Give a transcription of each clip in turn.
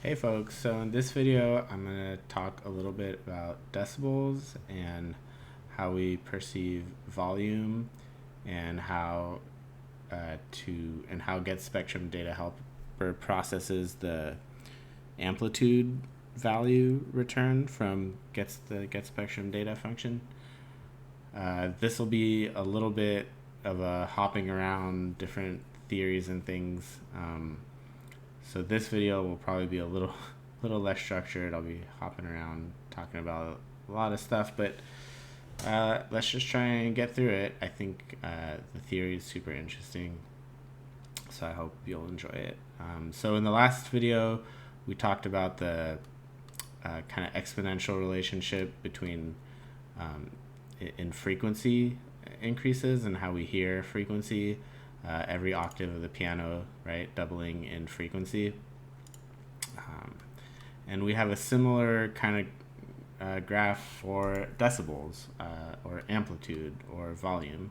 Hey folks, so in this video I'm going to talk a little bit about decibels and how we perceive volume and how GetSpectrumDataHelper processes the amplitude value return from the GetSpectrumData function. This will be a little bit of a hopping around different theories and things. So this video will probably be a little less structured. I'll be hopping around talking about a lot of stuff, but let's just try and get through it. I think the theory is super interesting, so I hope you'll enjoy it. So in the last video, we talked about the kind of exponential relationship between in frequency increases and how we hear frequency. Every octave of the piano, right, doubling in frequency. And we have a similar kind of graph for decibels or amplitude or volume.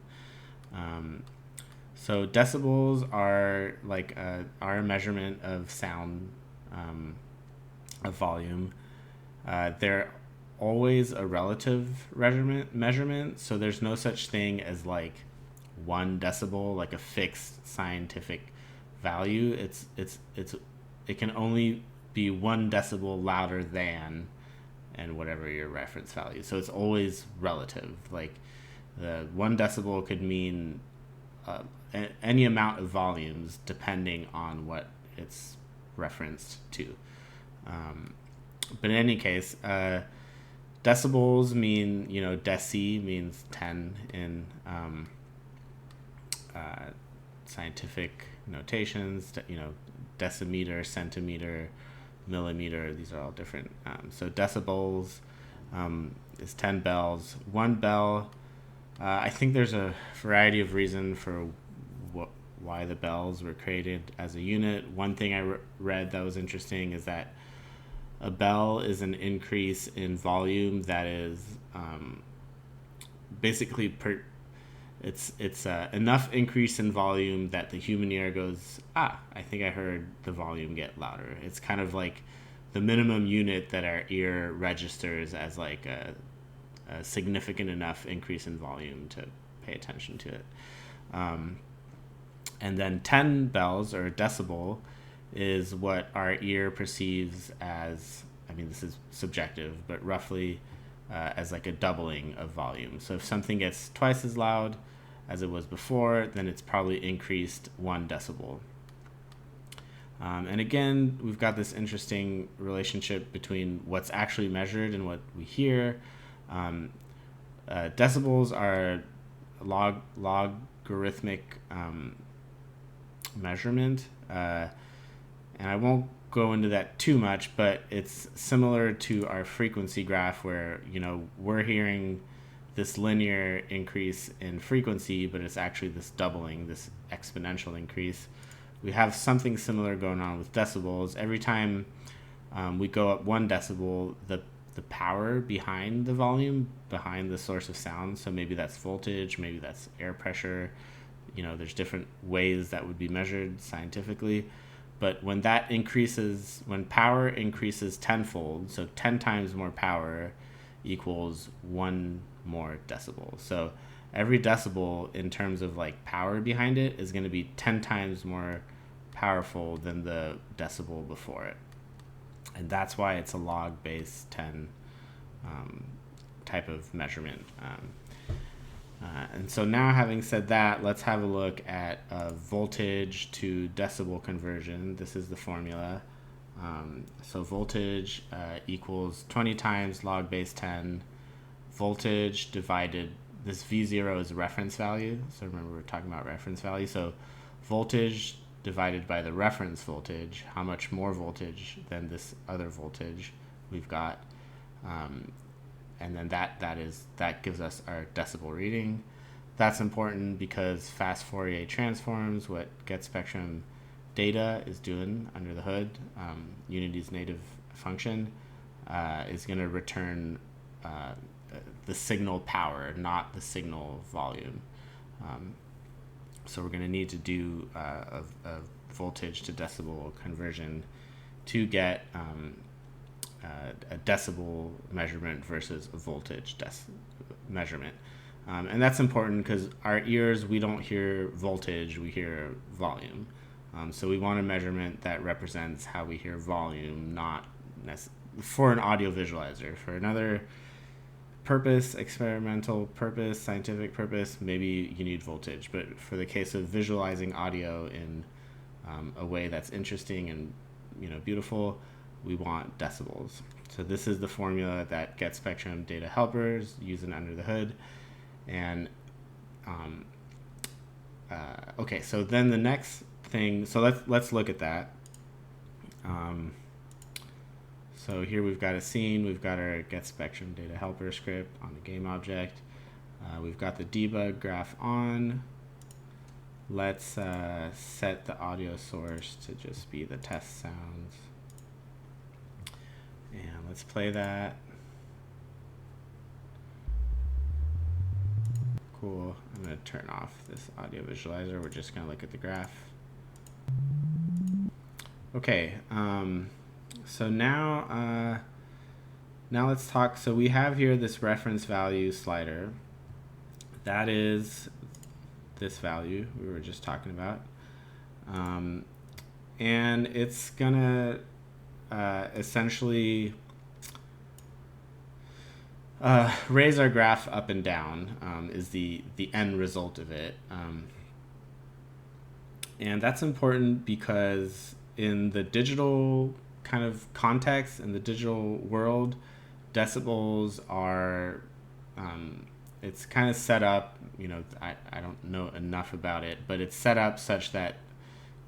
So decibels are like our measurement of sound, of volume. They're always a relative measurement, so there's no such thing as like 1 decibel, like a fixed scientific value. It can only be 1 decibel louder than, and whatever your reference value. So it's always relative. Like the 1 decibel could mean any amount of volumes depending on what it's referenced to. But in any case, decibels mean, deci means 10 in scientific notations, decimeter, centimeter, millimeter, these are all different. So decibels is 10 bells. 1 bell, I think there's a variety of reasons for why the bells were created as a unit. One thing I read that was interesting is that a bell is an increase in volume that is basically it's enough increase in volume that the human ear goes, I think I heard the volume get louder. It's kind of like the minimum unit that our ear registers as like a significant enough increase in volume to pay attention to it. And then 10 bells or decibel is what our ear perceives as, this is subjective, but roughly as like a doubling of volume. So if something gets twice as loud as it was before, then it's probably increased 1 decibel. And again, we've got this interesting relationship between what's actually measured and what we hear. Decibels are logarithmic measurement, and I won't go into that too much, but it's similar to our frequency graph where, we're hearing this linear increase in frequency, but it's actually this doubling, this exponential increase. We have something similar going on with decibels. Every time we go up 1 decibel, the power behind the volume, behind the source of sound, so maybe that's voltage, maybe that's air pressure, there's different ways that would be measured scientifically. But when power increases tenfold, so 10 times more power equals 1 more decibel. So every decibel in terms of like power behind it is going to be 10 times more powerful than the decibel before it. And that's why it's a log base 10 type of measurement. And so now, having said that, let's have a look at voltage to decibel conversion. This is the formula. So voltage equals 20 times log base 10. Voltage divided, this V0 is reference value. So remember, we're talking about reference value. So voltage divided by the reference voltage, how much more voltage than this other voltage we've got. And then that gives us our decibel reading. That's important because fast Fourier transforms, what GetSpectrum data is doing under the hood, Unity's native function, is going to return the signal power, not the signal volume. So we're going to need to do a voltage to decibel conversion to get a decibel measurement versus a voltage measurement. And that's important because our ears, we don't hear voltage, we hear volume. So we want a measurement that represents how we hear volume, not for an audio visualizer. For another purpose, experimental purpose, scientific purpose, maybe you need voltage. But for the case of visualizing audio in a way that's interesting and beautiful, we want decibels. So this is the formula that GetSpectrumDataHelper is using under the hood. And okay, so then the next thing, so let's look at that. So here we've got a scene, we've got our GetSpectrumDataHelper script on the game object. We've got the debug graph on. Let's set the audio source to just be the test sounds. And let's play that. Cool. I'm going to turn off this audio visualizer. We're just going to look at the graph. Okay. So now let's talk. So we have here this reference value slider. That is this value we were just talking about. And it's going to essentially raise our graph up and down is the end result of it. And that's important because in the digital kind of context, in the digital world, decibels are, it's kind of set up, I don't know enough about it, but it's set up such that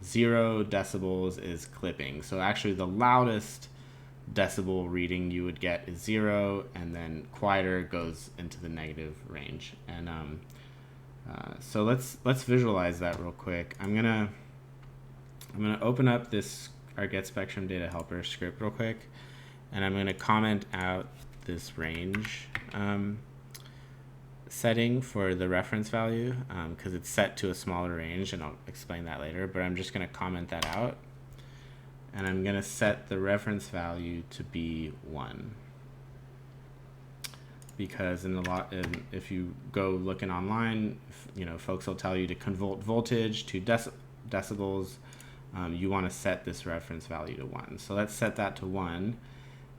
0 decibels is clipping. So actually the loudest decibel reading you would get is 0, and then quieter goes into the negative range. And so let's visualize that real quick. I'm gonna open up our GetSpectrumDataHelper script real quick, and I'm gonna comment out this range setting for the reference value because it's set to a smaller range, and I'll explain that later, but I'm just going to comment that out, and I'm going to set the reference value to be 1 because if you go looking online, folks will tell you to convert voltage to decibels. You want to set this reference value to 1. So let's set that to 1,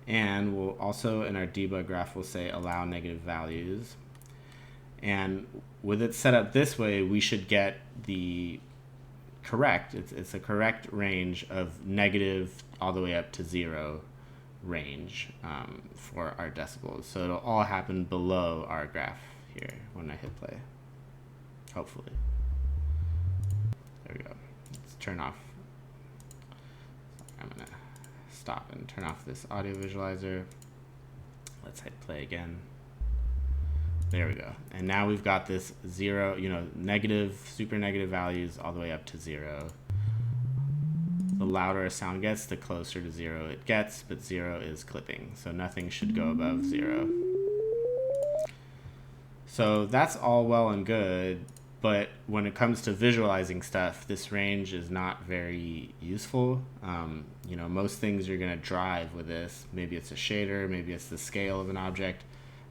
and we'll also in our debug graph we'll say allow negative values. And with it set up this way, we should get the correct, it's a correct range of negative all the way up to 0 range for our decibels. So it'll all happen below our graph here when I hit play, hopefully. There we go. Let's turn off. I'm going to stop and turn off this audio visualizer. Let's hit play again. There we go. And now we've got this 0, negative, super negative values all the way up to 0. The louder a sound gets, the closer to 0 it gets, but 0 is clipping. So nothing should go above 0. So that's all well and good, but when it comes to visualizing stuff, this range is not very useful. Most things you're going to drive with this, maybe it's a shader, maybe it's the scale of an object,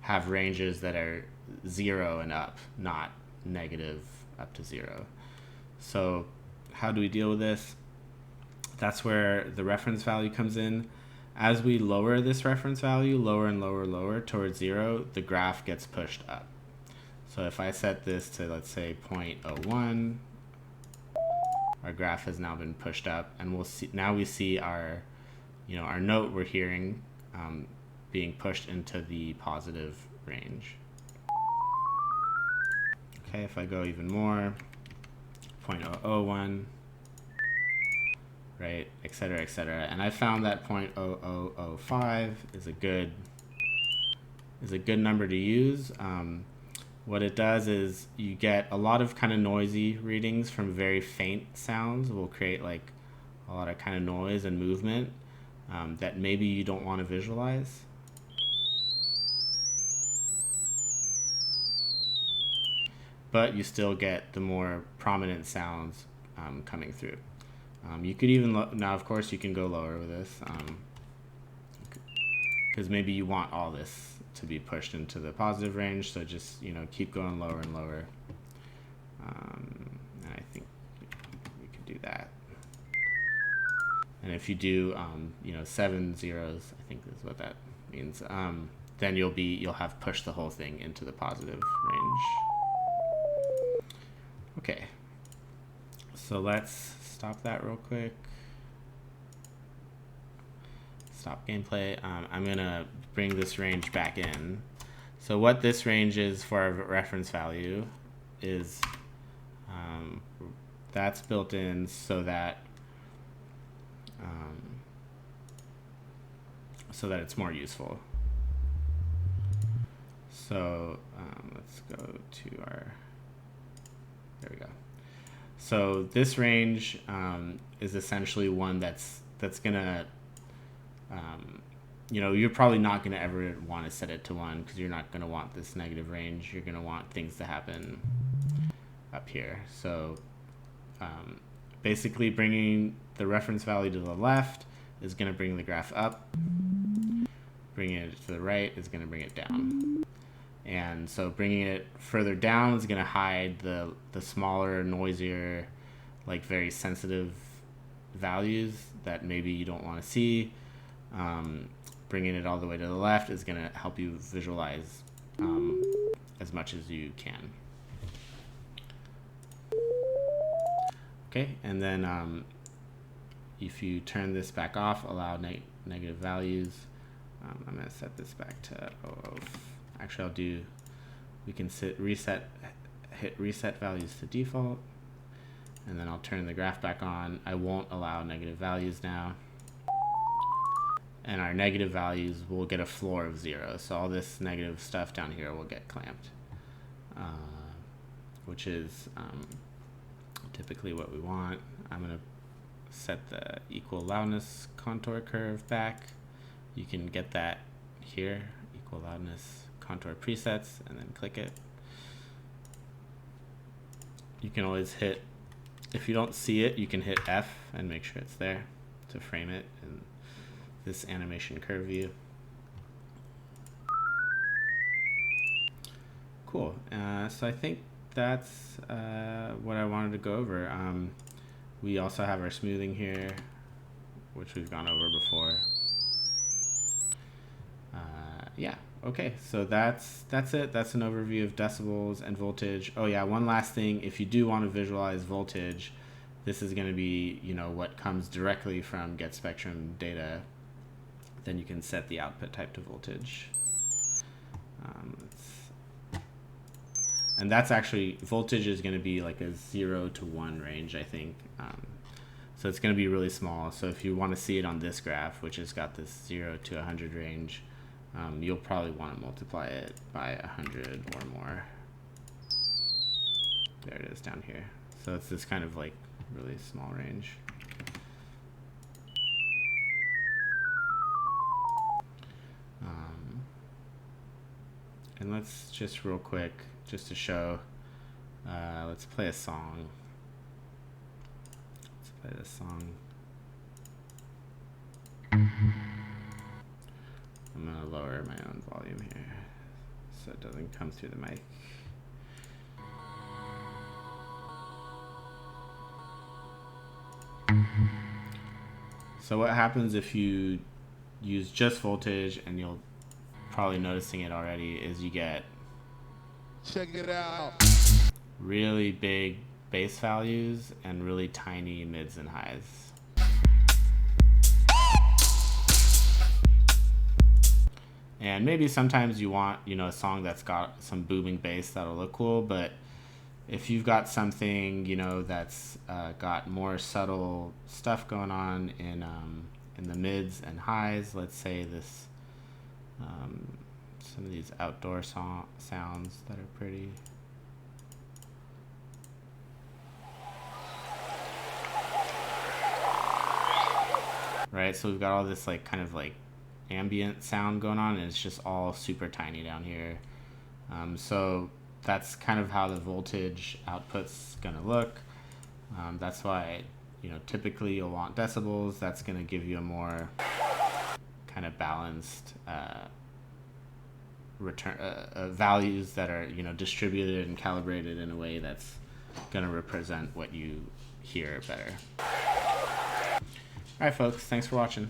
have ranges that are 0 and up, not negative up to 0. So how do we deal with this? That's where the reference value comes in. As we lower this reference value, lower and lower towards 0, the graph gets pushed up. So if I set this to, let's say, 0.01, our graph has now been pushed up, and we'll see, now we see our, our note we're hearing being pushed into the positive range. Okay, if I go even more, 0.001, right, et cetera, and I found that 0.0005 is a good number to use. What it does is you get a lot of kind of noisy readings from very faint sounds. Will create like a lot of kind of noise and movement that maybe you don't want to visualize. But you still get the more prominent sounds coming through. You could even, now of course you can go lower with this, because maybe you want all this to be pushed into the positive range, so just, you know, keep going lower and lower. And I think we could do that. And if you do, you know, 7 zeros, I think is what that means, then you'll have pushed the whole thing into the positive range. Okay, so let's stop that real quick. Stop gameplay. I'm gonna bring this range back in. So what this range is for our reference value is that's built in so that it's more useful. So let's go to our, there we go. So this range is essentially one that's gonna, you know, you're probably not gonna ever want to set it to 1 because you're not gonna want this negative range. You're gonna want things to happen up here. So basically bringing the reference value to the left is gonna bring the graph up. Bringing it to the right is gonna bring it down. And so bringing it further down is going to hide the smaller, noisier, like very sensitive values that maybe you don't want to see. Bringing it all the way to the left is going to help you visualize as much as you can. Okay, and then if you turn this back off, allow negative values. I'm going to set this back to 0. Actually, we can hit reset values to default, and then I'll turn the graph back on. I won't allow negative values now. And our negative values will get a floor of 0. So all this negative stuff down here will get clamped, which is typically what we want. I'm going to set the equal loudness contour curve back. You can get that here, equal loudness contour presets, and then click it. You can always hit, if you don't see it, you can hit F and make sure it's there to frame it in this animation curve view. Cool. So I think that's what I wanted to go over. We also have our smoothing here, which we've gone over before. Yeah. Okay, so that's it. That's an overview of decibels and voltage. Oh yeah, one last thing. If you do want to visualize voltage, this is going to be, you know, what comes directly from GetSpectrum data. Then you can set the output type to voltage. And that's actually, voltage is going to be like a 0 to 1 range, I think. So it's going to be really small. So if you want to see it on this graph, which has got this 0 to 100 range, you'll probably want to multiply it by 100 or more. There it is down here. So it's this kind of like really small range. And let's just real quick, just to show, let's play a song. Let's play this song. I'm going to lower my own volume here so it doesn't come through the mic. So what happens if you use just voltage, and you'll probably noticing it already, is you get, check it out, really big bass values and really tiny mids and highs. And maybe sometimes you want, you know, a song that's got some booming bass that'll look cool, but if you've got something, you know, that's got more subtle stuff going on in the mids and highs, let's say this, some of these outdoor sounds that are pretty. Right, so we've got all this like kind of like ambient sound going on, and it's just all super tiny down here. So that's kind of how the voltage output's gonna look. That's why typically you'll want decibels. That's going to give you a more kind of balanced return values that are distributed and calibrated in a way that's going to represent what you hear better. All right, folks, thanks for watching.